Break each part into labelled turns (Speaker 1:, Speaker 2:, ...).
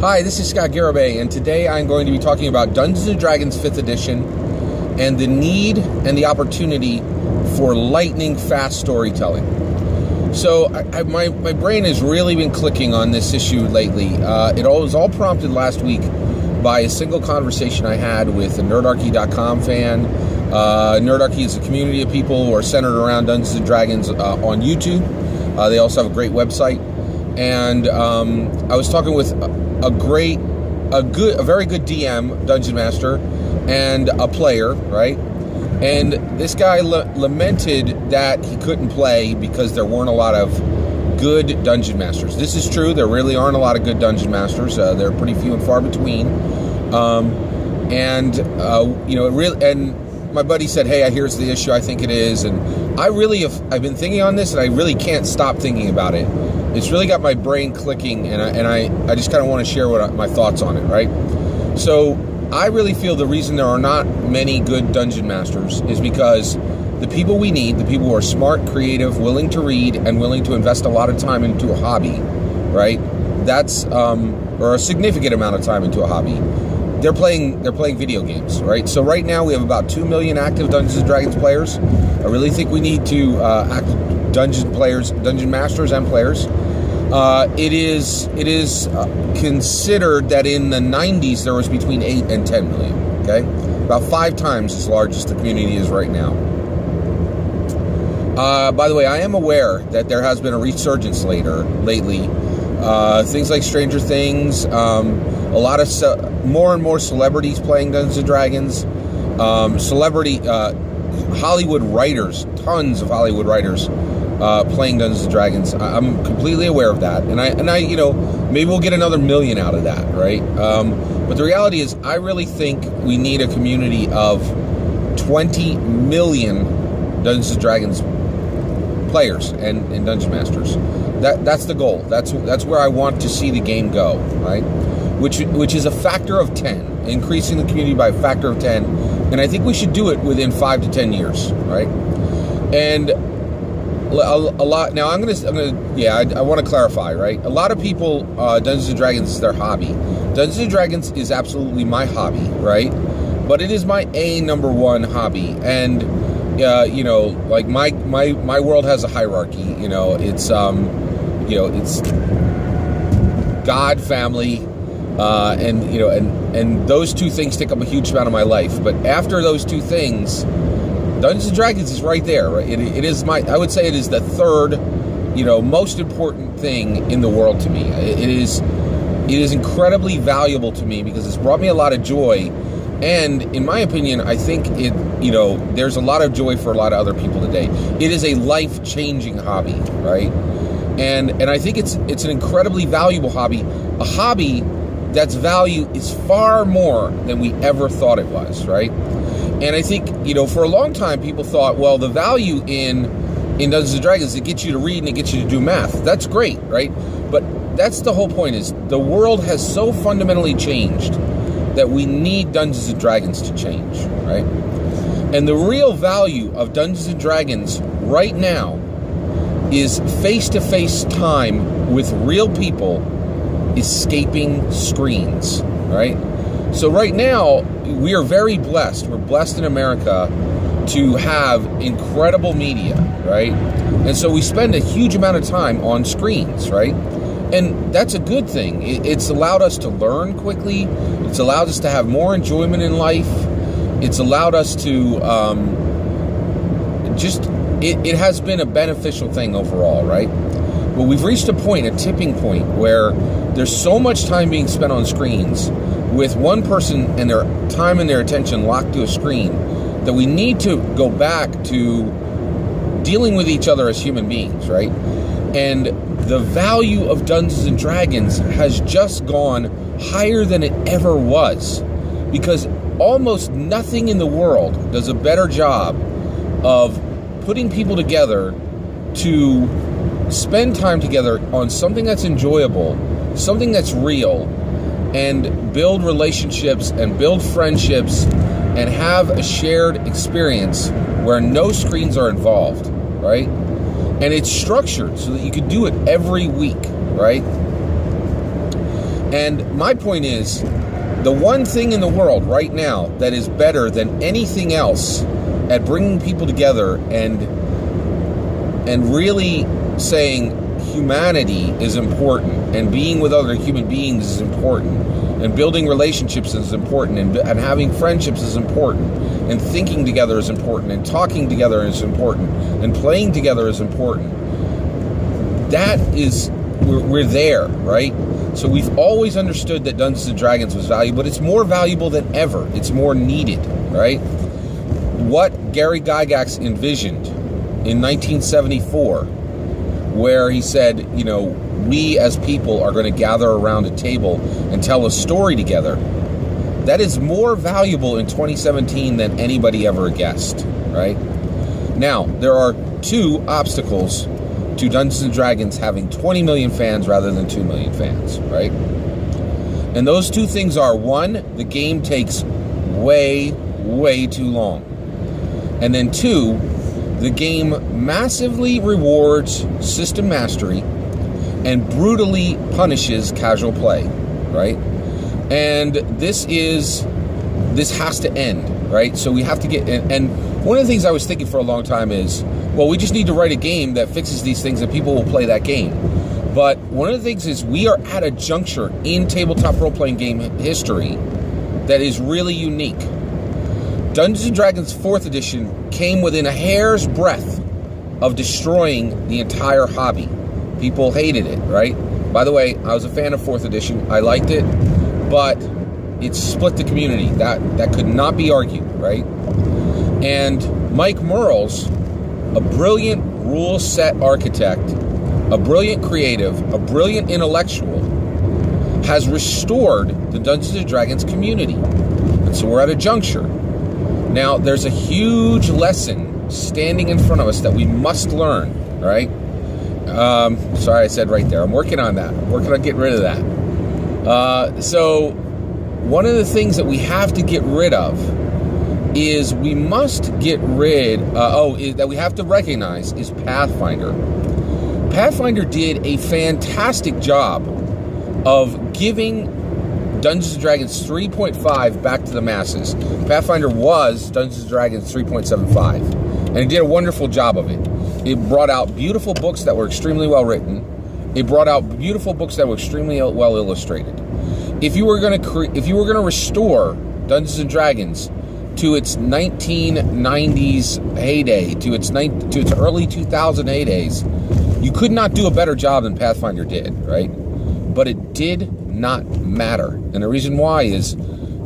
Speaker 1: Hi, this is Scott Garibay, and today I'm going to be talking about Dungeons & Dragons 5th edition and the need and the opportunity for lightning-fast storytelling. So my brain has really been clicking on this issue lately. It was all prompted last week by a single conversation I had with a Nerdarchy.com fan. Nerdarchy is a community of people who are centered around Dungeons & Dragons on YouTube. They also have a great website. And I was talking with a very good DM, Dungeon Master, and a player, right? And this guy lamented that he couldn't play because there weren't a lot of good Dungeon Masters. This is true. There really aren't a lot of good Dungeon Masters. They're pretty few and far between. And my buddy said, "Hey, here's the issue. I think it is." And I've been thinking on this, and I really can't stop thinking about it. It's really got my brain clicking, and I just kind of want to share my thoughts on it, right? So I really feel the reason there are not many good Dungeon Masters is because the people we need, the people who are smart, creative, willing to read, and willing to invest a lot of time into a hobby, right? That's or a significant amount of time into a hobby. They're playing video games, right? So right now we have about 2 million active Dungeons & Dragons players. I really think we need to active Dungeon Masters and players. It is considered that in the 90s there was between 8 and 10 million. Okay, about 5 times as large as the community is right now. By the way, I am aware that there has been a resurgence lately. Things like Stranger Things, a lot of more and more celebrities playing Dungeons & Dragons, Hollywood writers, tons of Hollywood writers playing Dungeons & Dragons. I'm completely aware of that, and I maybe we'll get another million out of that, right? But the reality is, I really think we need a community of 20 million Dungeons & Dragons players and Dungeon Masters. That's the goal. That's where I want to see the game go, right? Which is a factor of 10, increasing the community by a factor of 10, and I think we should do it within 5 to 10 years, right? And a lot. Now I want to clarify, right? A lot of people, Dungeons & Dragons is their hobby. Dungeons & Dragons is absolutely my hobby, right? But it is my number one hobby, and like my world has a hierarchy. It's it's God, family, and those two things take up a huge amount of my life. But after those two things, Dungeons & Dragons is right there. Right? It is I would say it is the third, most important thing in the world to me. It is incredibly valuable to me because it's brought me a lot of joy. And in my opinion, I think there's a lot of joy for a lot of other people today. It is a life-changing hobby, right? And I think it's an incredibly valuable hobby. A hobby that's value is far more than we ever thought it was, right? And I think, for a long time, people thought, well, the value in Dungeons & Dragons, it gets you to read and it gets you to do math. That's great, right? But that's the whole point, is the world has so fundamentally changed that we need Dungeons & Dragons to change, right? And the real value of Dungeons & Dragons right now is face-to-face time with real people escaping screens, right? So right now, we are very blessed. We're blessed in America to have incredible media, right? And so we spend a huge amount of time on screens, right? And that's a good thing. It's allowed us to learn quickly. It's allowed us to have more enjoyment in life. It's allowed us to it has been a beneficial thing overall, right? But we've reached a tipping point, where there's so much time being spent on screens with one person and their time and their attention locked to a screen, that we need to go back to dealing with each other as human beings, right? And the value of Dungeons & Dragons has just gone higher than it ever was, because almost nothing in the world does a better job of putting people together to spend time together on something that's enjoyable, something that's real, and build relationships and build friendships and have a shared experience where no screens are involved, right? And it's structured so that you can do it every week, right? And my point is, the one thing in the world right now that is better than anything else at bringing people together and really saying humanity is important, and being with other human beings is important, and building relationships is important, and having friendships is important, and thinking together is important, and talking together is important, and playing together is important. That is, we're there, right? So we've always understood that Dungeons & Dragons was valuable, but it's more valuable than ever. It's more needed, right? What Gary Gygax envisioned in 1974, where he said, you know, we as people are going to gather around a table and tell a story together, that is more valuable in 2017 than anybody ever guessed, right? Now, there are two obstacles to Dungeons & Dragons having 20 million fans rather than 2 million fans, right? And those two things are, one, the game takes way, way too long. And then two, the game massively rewards system mastery and brutally punishes casual play, right? And this has to end, right? So we have to get, and one of the things I was thinking for a long time is, well, we just need to write a game that fixes these things and people will play that game. But one of the things is, we are at a juncture in tabletop role-playing game history that is really unique. Dungeons & Dragons 4th edition came within a hair's breadth of destroying the entire hobby. People hated it, right? By the way, I was a fan of 4th edition. I liked it, but it split the community. That could not be argued, right? And Mike Mearls, a brilliant rule set architect, a brilliant creative, a brilliant intellectual, has restored the Dungeons & Dragons community. And so we're at a juncture. Now, there's a huge lesson standing in front of us that we must learn, right? Sorry, I said right there. I'm working on that. I'm working on getting rid of that. So one of the things that we have to get rid of is we must get rid, that we have to recognize is Pathfinder. Pathfinder did a fantastic job of giving Dungeons & Dragons 3.5 back to the masses. Pathfinder was Dungeons & Dragons 3.75, and it did a wonderful job of it. It brought out beautiful books that were extremely well written. It brought out beautiful books that were extremely well illustrated. If you were going to restore Dungeons & Dragons to its 1990s heyday, to its early 2000 heydays, you could not do a better job than Pathfinder did, right? But it did not matter. And the reason why is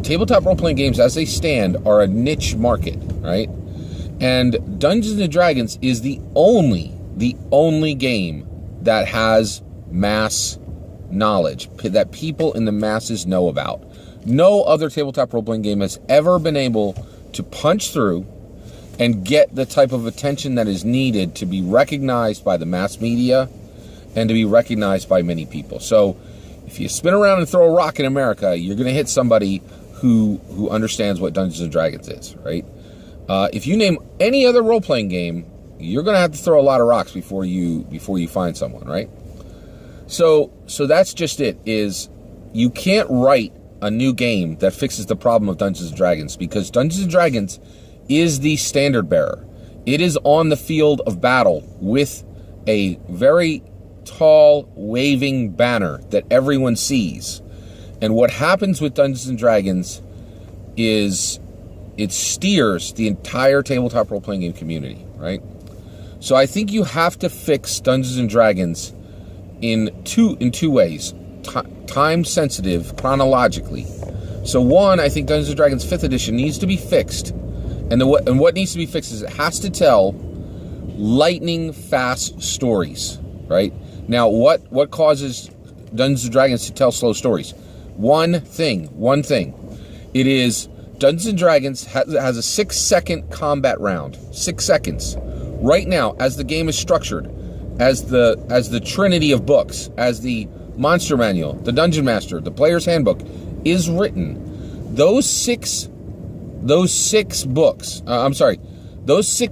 Speaker 1: tabletop role-playing games as they stand are a niche market, right? And Dungeons & Dragons is the only game that has mass knowledge, that people in the masses know about. No other tabletop role-playing game has ever been able to punch through and get the type of attention that is needed to be recognized by the mass media and to be recognized by many people. So if you spin around and throw a rock in America, you're going to hit somebody who understands what Dungeons & Dragons is, right? If you name any other role-playing game, you're going to have to throw a lot of rocks before you find someone, right? So that's just it, is you can't write a new game that fixes the problem of Dungeons & Dragons, because Dungeons & Dragons is the standard bearer. It is on the field of battle with a very tall, waving banner that everyone sees. And what happens with Dungeons & Dragons is it steers the entire tabletop role-playing game community, right? So I think you have to fix Dungeons & Dragons in two ways. Time sensitive, chronologically. So one, I think Dungeons & Dragons 5th edition needs to be fixed. And what needs to be fixed is it has to tell lightning fast stories, right? Now, what causes Dungeons & Dragons to tell slow stories? One thing. It is Dungeons & Dragons has a 6-second combat round. 6 seconds. Right now, as the game is structured, as the trinity of books, as the monster manual, the dungeon master, the player's handbook is written, those 6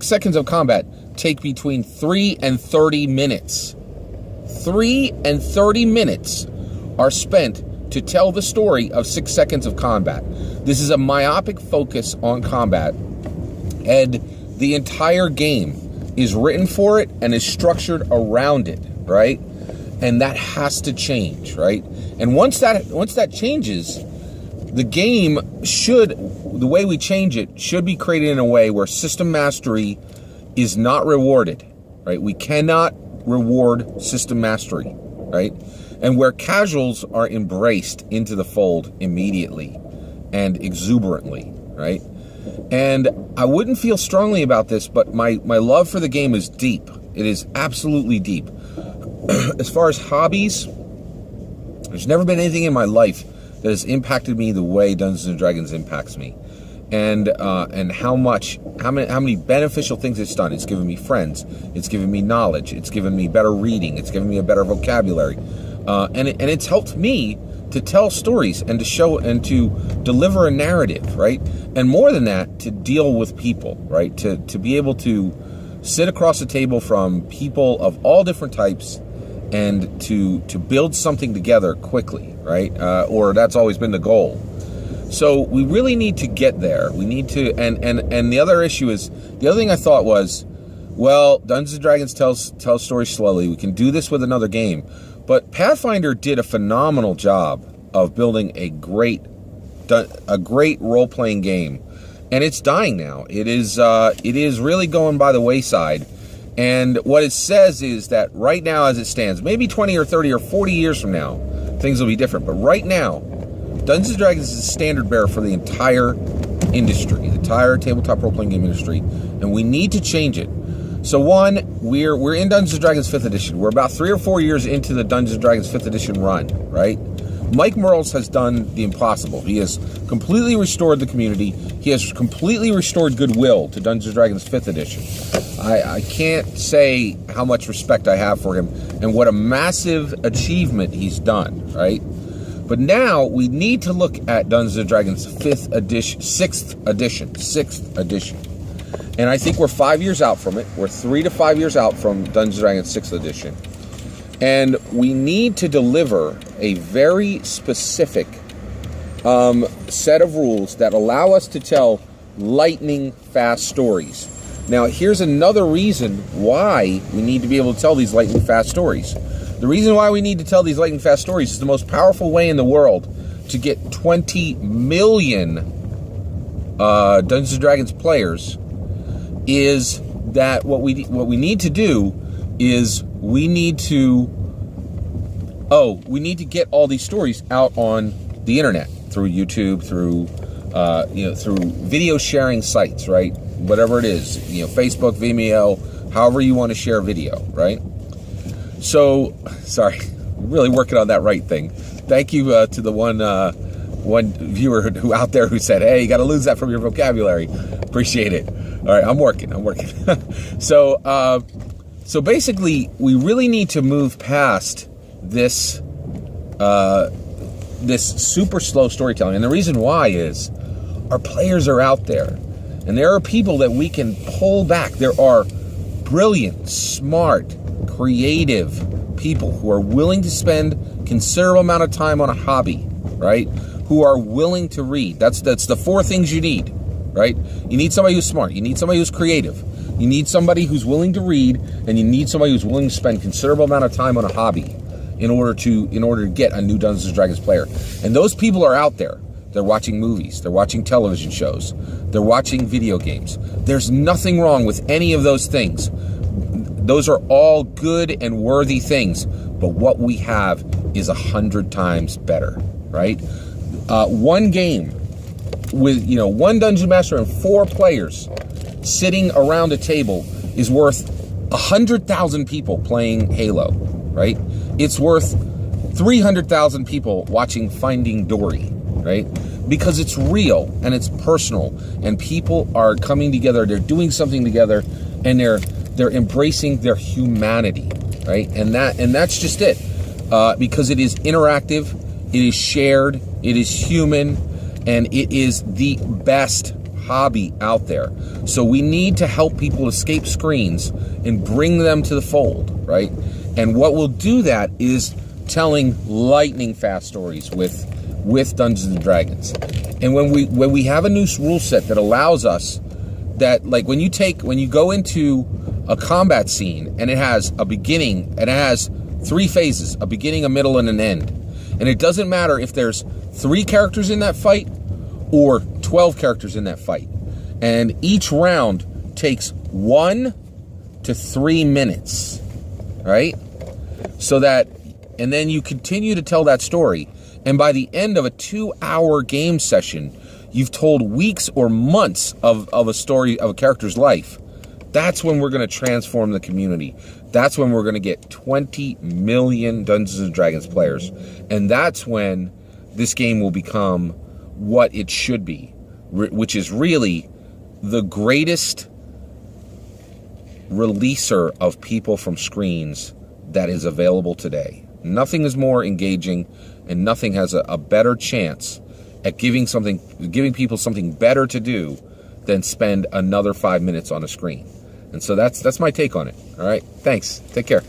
Speaker 1: seconds of combat take between 3 and 30 minutes. 3 and 30 minutes are spent to tell the story of 6 seconds of combat. This is a myopic focus on combat, and the entire game is written for it and is structured around it, right? And that has to change, right? And once that changes, the game the way we change it should be created in a way where system mastery is not rewarded, right? We cannot reward system mastery, right? And where casuals are embraced into the fold immediately and exuberantly, right? And I wouldn't feel strongly about this, but my love for the game is deep. It is absolutely deep. As far as hobbies, there's never been anything in my life that has impacted me the way Dungeons and Dragons impacts me, and how many beneficial things it's done. It's given me friends. It's given me knowledge. It's given me better reading. It's given me a better vocabulary, and it's helped me to tell stories and to show and to deliver a narrative, right? And more than that, to deal with people, right? To be able to sit across the table from people of all different types and to build something together quickly, right? Or that's always been the goal. So we really need to get there. We need to, and the other issue is, the other thing I thought was, well, Dungeons and Dragons tells stories slowly. We can do this with another game. But Pathfinder did a phenomenal job of building a great role-playing game, and it's dying now. It is really going by the wayside. And what it says is that right now, as it stands, maybe 20 or 30 or 40 years from now, things will be different. But right now, Dungeons and Dragons is a standard bearer for the entire industry, the entire tabletop role-playing game industry, and we need to change it. So one, we're in Dungeons & Dragons 5th edition. We're about 3 or 4 years into the Dungeons & Dragons 5th edition run, right? Mike Merles has done the impossible. He has completely restored the community. He has completely restored goodwill to Dungeons & Dragons 5th edition. I can't say how much respect I have for him and what a massive achievement he's done, right? But now we need to look at Dungeons & Dragons 5th edition, 6th edition. And I think we're 5 years out from it. We're 3 to 5 years out from Dungeons & Dragons 6th edition. And we need to deliver a very specific set of rules that allow us to tell lightning fast stories. Now, here's another reason why we need to be able to tell these lightning fast stories. The reason why we need to tell these lightning fast stories is the most powerful way in the world to get 20 million Dungeons & Dragons players is that what we need to do is we need to get all these stories out on the internet through YouTube, through video sharing sites, right? Whatever it is, Facebook, Vimeo, however you want to share video, right? So, sorry, I'm really working on that right thing. Thank you to the one viewer who out there who said, "Hey, you got to lose that from your vocabulary." Appreciate it. All right, I'm working. So basically, we really need to move past this super slow storytelling, and the reason why is our players are out there, and there are people that we can pull back. There are brilliant, smart, creative people who are willing to spend considerable amount of time on a hobby, right? Who are willing to read. That's the 4 things you need, right? You need somebody who's smart. You need somebody who's creative. You need somebody who's willing to read, and you need somebody who's willing to spend considerable amount of time on a hobby in order to get a new Dungeons and Dragons player. And those people are out there. They're watching movies. They're watching television shows. They're watching video games. There's nothing wrong with any of those things. Those are all good and worthy things. But what we have is 100 times better, right? One game with one dungeon master and 4 players sitting around a table is worth 100,000 people playing Halo, right? It's worth 300,000 people watching Finding Dory, right? Because it's real and it's personal, and people are coming together. They're doing something together, and they're embracing their humanity, right? And that's just it, because it is interactive, it is shared, it is human, and it is the best hobby out there. So we need to help people escape screens and bring them to the fold, right? And what will do that is telling lightning fast stories with Dungeons and Dragons. And when we have a new rule set that allows us that, like when you go into a combat scene and it has a beginning and it has 3 phases, a beginning, a middle, and an end. And it doesn't matter if there's 3 characters in that fight or 12 characters in that fight. And each round takes 1 to 3 minutes, right? So that, and then you continue to tell that story. And by the end of a 2-hour game session, you've told weeks or months of a story of a character's life. That's when we're going to transform the community. That's when we're going to get 20 million Dungeons and Dragons players. And that's when this game will become what it should be, which is really the greatest releaser of people from screens that is available today. Nothing is more engaging, and nothing has a better chance at giving people something better to do than spend another 5 minutes on a screen. And so that's my take on it. All right, thanks. Take care.